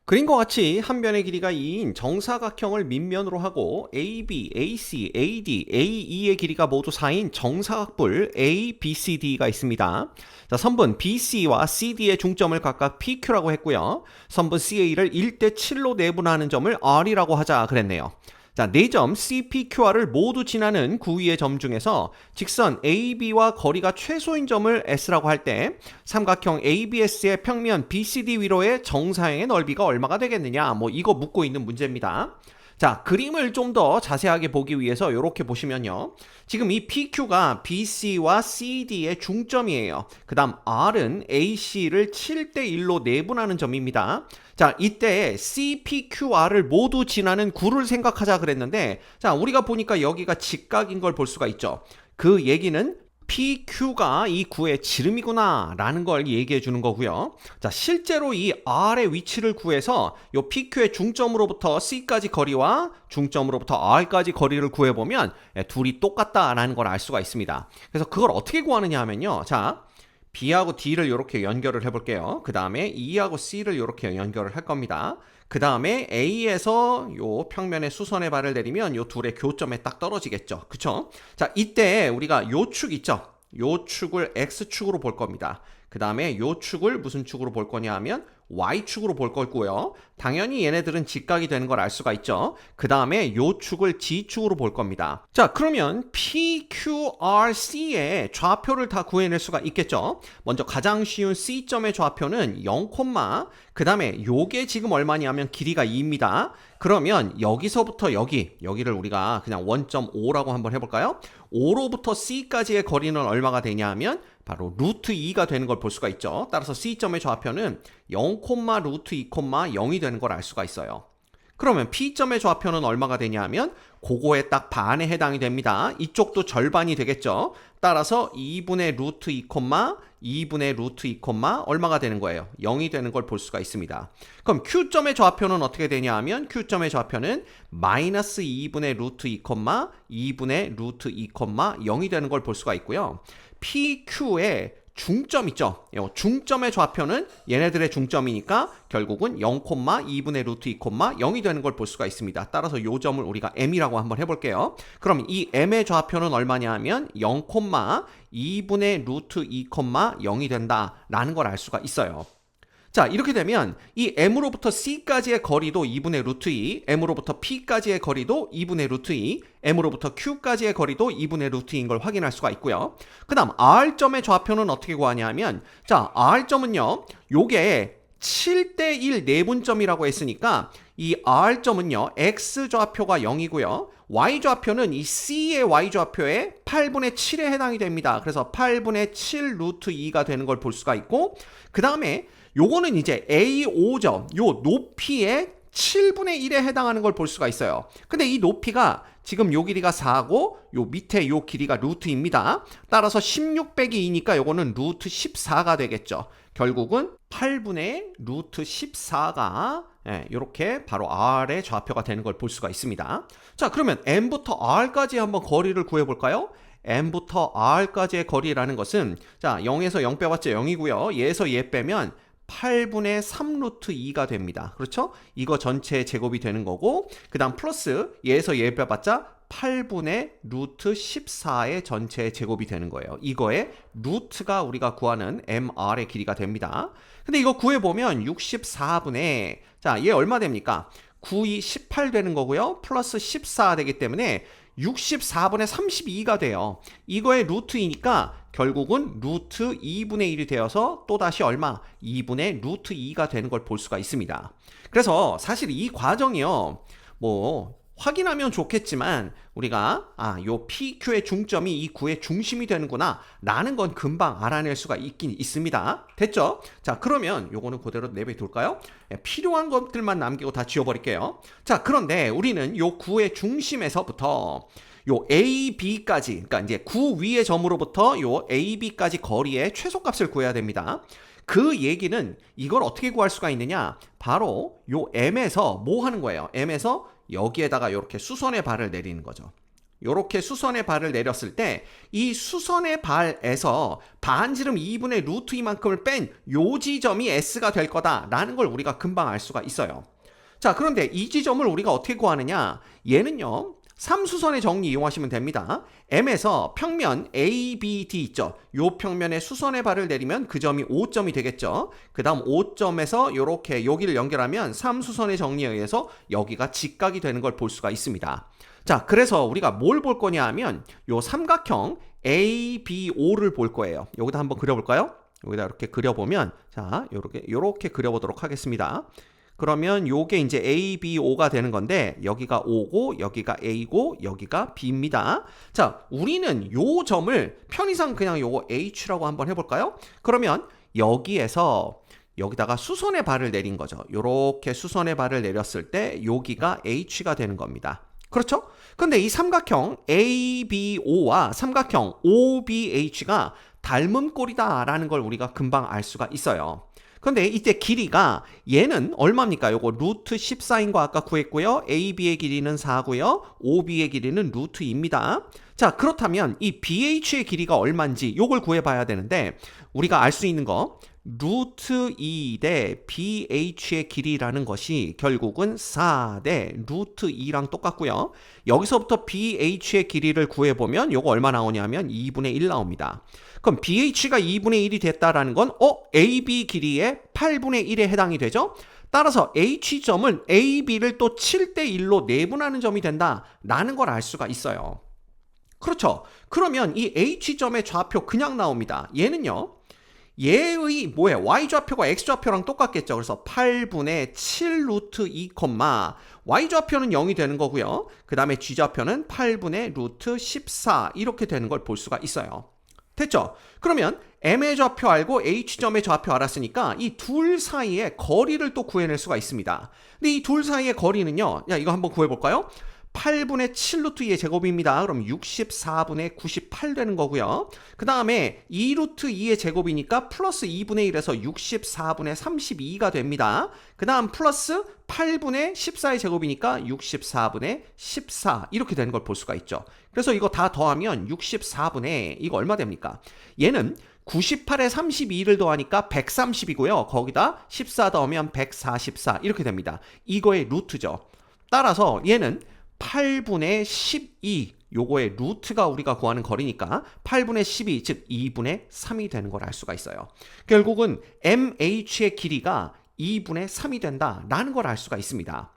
그림과 같이 한 변의 길이가 2인 정사각형을 밑면으로 하고 AB, AC, AD, AE의 길이가 모두 4인 정사각뿔 ABCD가 있습니다. 자, 선분 BC와 CD의 중점을 각각 PQ라고 했고요. 선분 CA를 1대7로 내분하는 점을 R이라고 하자 그랬네요. 자, 4점 CPQR을 모두 지나는 구위의 점 중에서 직선 AB와 거리가 최소인 점을 S라고 할 때 삼각형 ABS의 평면 BCD 위로의 정사형의 넓이가 얼마가 되겠느냐, 이거 묻고 있는 문제입니다. 자, 그림을 좀 더 자세하게 보기 위해서 이렇게 보시면요. 지금 이 PQ가 BC와 CD의 중점이에요. 그 다음 R은 AC를 7대1로 내분하는 점입니다. 자, 이때 CPQR을 모두 지나는 구를 생각하자 그랬는데, 자, 우리가 보니까 여기가 직각인 걸 볼 수가 있죠. 그 얘기는 PQ가 이 구의 지름이구나 라는 걸 얘기해 주는 거고요. 자, 실제로 이 R의 위치를 구해서 이 PQ의 중점으로부터 C까지 거리와 중점으로부터 R까지 거리를 구해보면 둘이 똑같다라는 걸 알 수가 있습니다. 그래서 그걸 어떻게 구하느냐 하면요. 자, B하고 D를 이렇게 연결을 해볼게요. 그 다음에 E하고 C를 이렇게 연결을 할 겁니다. 그 다음에 A에서 요 평면의 수선의 발을 내리면 요 둘의 교점에 딱 떨어지겠죠. 그쵸? 자, 이때 우리가 요 축 있죠? 요 축을 X축으로 볼 겁니다. 그 다음에 요 축을 무슨 축으로 볼 거냐 하면 Y축으로 볼 거고요. 당연히 얘네들은 직각이 되는 걸 알 수가 있죠. 그 다음에 요 축을 G축으로 볼 겁니다. 자, 그러면 PQRC의 좌표를 다 구해낼 수가 있겠죠. 먼저 가장 쉬운 C점의 좌표는 0, 그 다음에 요게 지금 얼마냐면 길이가 2입니다. 그러면 여기서부터 여기를 우리가 그냥 1.5라고 한번 해볼까요? 5로부터 C까지의 거리는 얼마가 되냐 하면 바로 루트 2가 되는 걸 볼 수가 있죠. 따라서 C점의 좌표는 0, 루트 2, 0이 되는 걸 알 수가 있어요. 그러면 P점의 좌표는 얼마가 되냐 하면 그거에 딱 반에 해당이 됩니다. 이쪽도 절반이 되겠죠. 따라서 2분의 루트 2, 2분의 루트 2, 얼마가 되는 거예요? 0이 되는 걸 볼 수가 있습니다. 그럼 Q점의 좌표는 어떻게 되냐 하면 Q점의 좌표는 마이너스 2분의 루트 2, 2분의 루트 2, 0이 되는 걸 볼 수가 있고요. PQ의 중점 있죠? 중점의 좌표는 얘네들의 중점이니까 결국은 0, 2분의 루트 2, 0이 되는 걸 볼 수가 있습니다. 따라서 요 점을 우리가 M이라고 한번 해볼게요. 그럼 이 M의 좌표는 얼마냐 하면 0, 2분의 루트 2, 0이 된다라는 걸 알 수가 있어요. 자, 이렇게 되면 이 M으로부터 C까지의 거리도 2분의 루트 2, M으로부터 P까지의 거리도 2분의 루트 2, M으로부터 Q까지의 거리도 2분의 루트 2인 걸 확인할 수가 있고요. 그 다음 R점의 좌표는 어떻게 구하냐 하면, 자, R점은요, 요게 7대1 내분점이라고 했으니까 이 R점은요, X좌표가 0이고요. Y좌표는 이 C의 Y좌표에 8분의 7에 해당이 됩니다. 그래서 8분의 7 루트 2가 되는 걸 볼 수가 있고, 그 다음에 요거는 이제 A5점, 요 높이의 7분의 1에 해당하는 걸 볼 수가 있어요. 근데 이 높이가 지금 요 길이가 4고 요 밑에 요 길이가 루트입니다. 따라서 16 빼기 2니까 요거는 루트 14가 되겠죠. 결국은 8분의 루트 14가 이렇게 바로 R의 좌표가 되는 걸 볼 수가 있습니다. 자, 그러면 M부터 R까지 한번 거리를 구해볼까요? M부터 R까지의 거리라는 것은, 자, 0에서 0 빼봤자 0이고요. 얘에서 얘 빼면 8분의 3 루트 2가 됩니다. 그렇죠? 이거 전체 제곱이 되는 거고, 그 다음 플러스 얘에서 얘 빼봤자 8분의 루트 14의 전체 제곱이 되는 거예요. 이거의 루트가 우리가 구하는 MR의 길이가 됩니다. 근데 이거 구해보면 64분의, 자, 얘 얼마 됩니까? 9, 2, 18 되는 거고요. 플러스 14 되기 때문에 64분의 32가 돼요. 이거의 루트이니까 결국은 루트 2분의 1이 되어서 또다시 얼마? 2분의 루트 2가 되는 걸 볼 수가 있습니다. 그래서 사실 이 과정이요, 확인하면 좋겠지만 우리가 요 PQ의 중점이 이 구의 중심이 되는구나 라는 건 금방 알아낼 수가 있긴 있습니다. 됐죠? 자, 그러면 요거는 그대로 내버려둘까요? 필요한 것들만 남기고 다 지워버릴게요. 자, 그런데 우리는 요 구의 중심에서부터 요 AB까지, 그러니까 이제 구 위의 점으로부터 요 AB까지 거리의 최소값을 구해야 됩니다. 그 얘기는 이걸 어떻게 구할 수가 있느냐? 바로 요 M에서 뭐 하는 거예요? M에서 여기에다가 이렇게 수선의 발을 내리는 거죠. 요렇게 수선의 발을 내렸을 때 이 수선의 발에서 반지름 2분의 루트 2만큼을 뺀 요 지점이 S가 될 거다라는 걸 우리가 금방 알 수가 있어요. 자, 그런데 이 지점을 우리가 어떻게 구하느냐? 얘는요. 3수선의 정리 이용하시면 됩니다. M에서 평면 ABD 있죠. 요 평면에 수선의 발을 내리면 그 점이 5점이 되겠죠. 그 다음 5점에서 요렇게 여기를 연결하면 3수선의 정리에 의해서 여기가 직각이 되는 걸 볼 수가 있습니다. 자, 그래서 우리가 뭘 볼 거냐 하면 요 삼각형 ABO를 볼 거예요. 여기다 한번 그려볼까요? 여기다 이렇게 그려보면 자, 요렇게 그려보도록 하겠습니다. 그러면 요게 이제 ABO가 되는 건데 여기가 O고 여기가 A고 여기가 B입니다. 자, 우리는 요 점을 편의상 그냥 요거 H라고 한번 해볼까요? 그러면 여기에서 여기다가 수선의 발을 내린 거죠. 요렇게 수선의 발을 내렸을 때 여기가 H가 되는 겁니다. 그렇죠? 근데 이 삼각형 ABO와 삼각형 OBH가 닮은 꼴이다라는 걸 우리가 금방 알 수가 있어요. 근데 이때 길이가 얘는 얼마입니까? 요거 루트 14인 거 아까 구했고요. AB의 길이는 4고요. OB의 길이는 루트 2입니다. 자, 그렇다면 이 BH의 길이가 얼마인지 요걸 구해봐야 되는데 우리가 알 수 있는 거 루트 2 대 BH의 길이라는 것이 결국은 4 대 루트 2랑 똑같고요. 여기서부터 BH의 길이를 구해보면 요거 얼마 나오냐면 2분의 1 나옵니다. 그럼 BH가 2분의 1이 됐다라는 건 AB 길이의 8분의 1에 해당이 되죠. 따라서 H점은 AB를 또 7대 1로 내분하는 점이 된다라는 걸 알 수가 있어요. 그렇죠. 그러면 이 H점의 좌표 그냥 나옵니다. 얘는요. 얘의 뭐예요? Y좌표가 X좌표랑 똑같겠죠. 그래서 8분의 7 루트 2, Y좌표는 0이 되는 거고요. 그 다음에 G좌표는 8분의 루트 14 이렇게 되는 걸 볼 수가 있어요. 됐죠? 그러면 M의 좌표 알고 H점의 좌표 알았으니까 이 둘 사이의 거리를 또 구해낼 수가 있습니다. 근데 이 둘 사이의 거리는요. 야, 이거 한번 구해볼까요? 8분의 7 루트 2의 제곱입니다. 그럼 64분의 98 되는 거고요. 그 다음에 2 루트 2의 제곱이니까 플러스 2분의 1에서 64분의 32가 됩니다. 그 다음 플러스 8분의 14의 제곱이니까 64분의 14 이렇게 되는 걸 볼 수가 있죠. 그래서 이거 다 더하면 64분의 이거 얼마 됩니까? 얘는 98에 32를 더하니까 130이고요. 거기다 14 더하면 144 이렇게 됩니다. 이거의 루트죠. 따라서 얘는 8분의 12 요거의 루트가 우리가 구하는 거리니까 8분의 12 즉 2분의 3이 되는 걸 알 수가 있어요. 결국은 MH의 길이가 2분의 3이 된다라는 걸 알 수가 있습니다.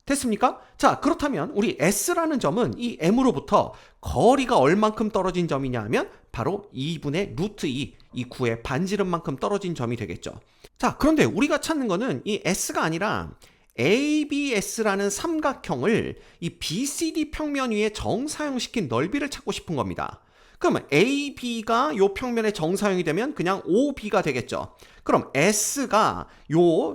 됐습니까? 자, 그렇다면 우리 S라는 점은 이 M으로부터 거리가 얼만큼 떨어진 점이냐 하면 바로 2분의 루트 2, 이 구의 반지름만큼 떨어진 점이 되겠죠. 자, 그런데 우리가 찾는 거는 이 S가 아니라 ABS라는 삼각형을 이 BCD 평면 위에 정사형시킨 넓이를 찾고 싶은 겁니다. 그러면 AB가 요 평면의 정사형이 되면 그냥 OB가 되겠죠. 그럼 S가 요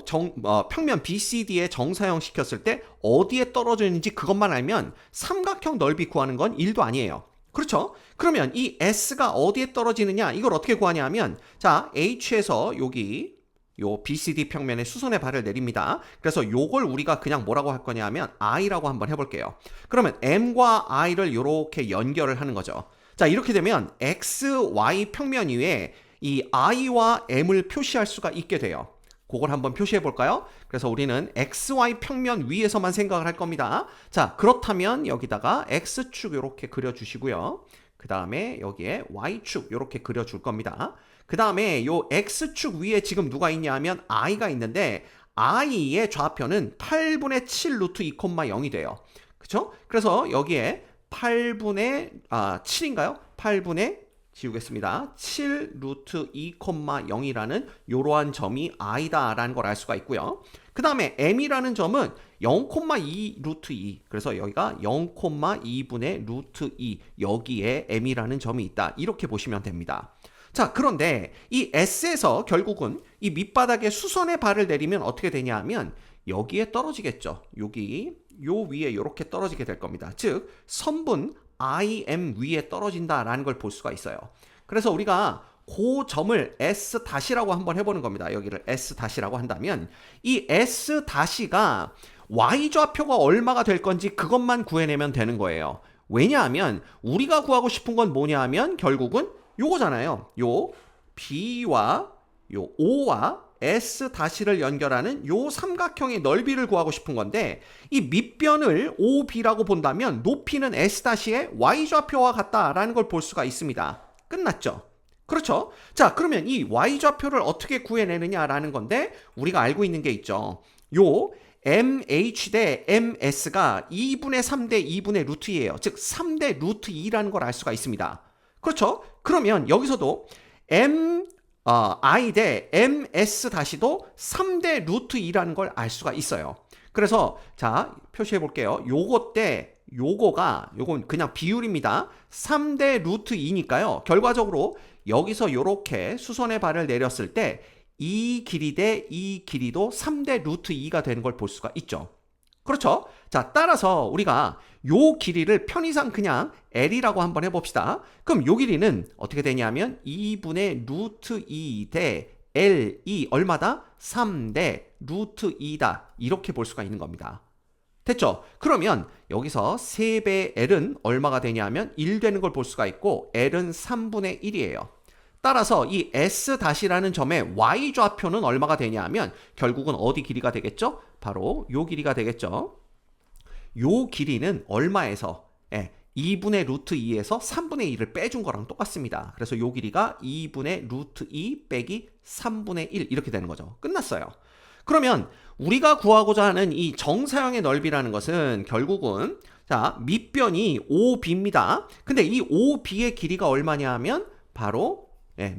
평면 BCD에 정사형 시켰을 때 어디에 떨어져 있는지 그것만 알면 삼각형 넓이 구하는 건 일도 아니에요. 그렇죠? 그러면 이 S가 어디에 떨어지느냐 이걸 어떻게 구하냐 하면 자, H에서 여기 요 BCD 평면에 수선의 발을 내립니다. 그래서 요걸 우리가 그냥 뭐라고 할 거냐 하면 I라고 한번 해볼게요. 그러면 M과 I를 이렇게 연결을 하는 거죠. 자, 이렇게 되면 X, Y 평면 위에 이 I와 M을 표시할 수가 있게 돼요. 그걸 한번 표시해 볼까요? 그래서 우리는 XY 평면 위에서만 생각을 할 겁니다. 자, 그렇다면 여기다가 X축 이렇게 그려주시고요. 그 다음에 여기에 Y축 이렇게 그려줄 겁니다. 그 다음에 요 X축 위에 지금 누가 있냐 하면 I가 있는데 I의 좌표는 8분의 7 루트 2, 0이 돼요. 그쵸? 그래서 여기에 8분의 7인가요? 8분의 지우겠습니다. 7 루트 2, 0이라는 이러한 점이 I다라는 걸 알 수가 있고요. 그 다음에 M이라는 점은 0,2 루트 2 그래서 여기가 0,2분의 루트 2 여기에 M이라는 점이 있다. 이렇게 보시면 됩니다. 자, 그런데 이 S에서 결국은 이 밑바닥에 수선의 발을 내리면 어떻게 되냐 하면 여기에 떨어지겠죠. 여기 요 위에 이렇게 떨어지게 될 겁니다. 즉 선분 IM 위에 떨어진다라는 걸 볼 수가 있어요. 그래서 우리가 그 점을 S-라고 한번 해보는 겁니다. 여기를 S-라고 한다면 이 S-가 Y좌표가 얼마가 될 건지 그것만 구해내면 되는 거예요. 왜냐하면 우리가 구하고 싶은 건 뭐냐 하면 결국은 요거잖아요. 요 B와 요 O와 S 다시를 연결하는 요 삼각형의 넓이를 구하고 싶은 건데 이 밑변을 OB라고 본다면 높이는 S 다시의 Y좌표와 같다라는 걸 볼 수가 있습니다. 끝났죠? 그렇죠? 자, 그러면 이 Y좌표를 어떻게 구해내느냐라는 건데 우리가 알고 있는 게 있죠. 요 MH 대 MS가 2분의 3 대 2분의 루트 2예요. 즉 3 대 루트 2라는 걸 알 수가 있습니다. 그렇죠? 그러면 여기서도 I 대 MS 다시도 3 대 루트 2라는 걸 알 수가 있어요. 그래서 자 표시해 볼게요. 요거 때 요건 그냥 비율입니다. 3 대 루트 2니까요. 결과적으로 여기서 요렇게 수선의 발을 내렸을 때 이 길이 대 이 길이도 3 대 루트 2가 되는 걸 볼 수가 있죠. 그렇죠? 자, 따라서 우리가 요 길이를 편의상 그냥 L이라고 한번 해봅시다. 그럼 요 길이는 어떻게 되냐면 2분의 루트 2 대 L이 얼마다? 3 대 루트 2다. 이렇게 볼 수가 있는 겁니다. 됐죠? 그러면 여기서 3배 L은 얼마가 되냐면 1 되는 걸 볼 수가 있고 L은 3분의 1이에요. 따라서 이 S 다시라는 점의 Y좌표는 얼마가 되냐면 결국은 어디 길이가 되겠죠? 바로 요 길이가 되겠죠. 요 길이는 얼마에서 2분의 루트 2에서 3분의 1을 빼준 거랑 똑같습니다. 그래서 요 길이가 2분의 루트 2 빼기 3분의 1 이렇게 되는 거죠. 끝났어요. 그러면 우리가 구하고자 하는 이 정사형의 넓이라는 것은 결국은 자 밑변이 OB입니다. 근데 이 OB의 길이가 얼마냐 하면 바로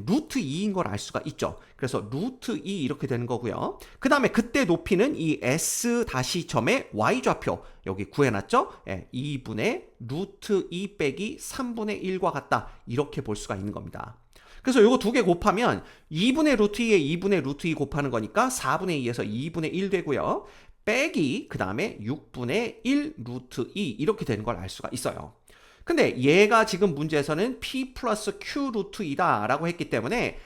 루트 2인 걸 알 수가 있죠. 그래서 루트 2 이렇게 되는 거고요. 그 다음에 그때 높이는 이 S 다시 점의 Y좌표 여기 구해놨죠. 2분의 루트 2 빼기 3분의 1과 같다. 이렇게 볼 수가 있는 겁니다. 그래서 이거 두 개 곱하면 2분의 루트 2에 2분의 루트 2 곱하는 거니까 4분의 2에서 2분의 1 되고요. 빼기 그 다음에 6분의 1 루트 2 이렇게 되는 걸 알 수가 있어요. 근데 얘가 지금 문제에서는 P 플러스 Q 루트 2다 라고 했기 때문에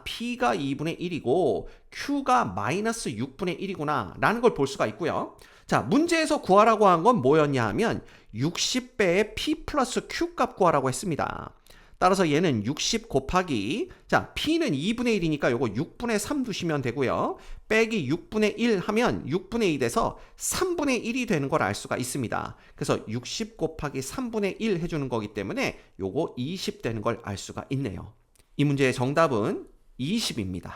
P가 2분의 1이고 Q가 마이너스 6분의 1이구나 라는 걸 볼 수가 있고요. 자, 문제에서 구하라고 한 건 뭐였냐 하면 60배의 P 플러스 Q 값 구하라고 했습니다. 따라서 얘는 60 곱하기 자 P는 2분의 1이니까 요거 6분의 3 두시면 되고요. 빼기 6분의 1 하면 6분의 2 돼서 3분의 1이 되는 걸 알 수가 있습니다. 그래서 60 곱하기 3분의 1 해주는 거기 때문에 요거 20 되는 걸 알 수가 있네요. 이 문제의 정답은 20입니다.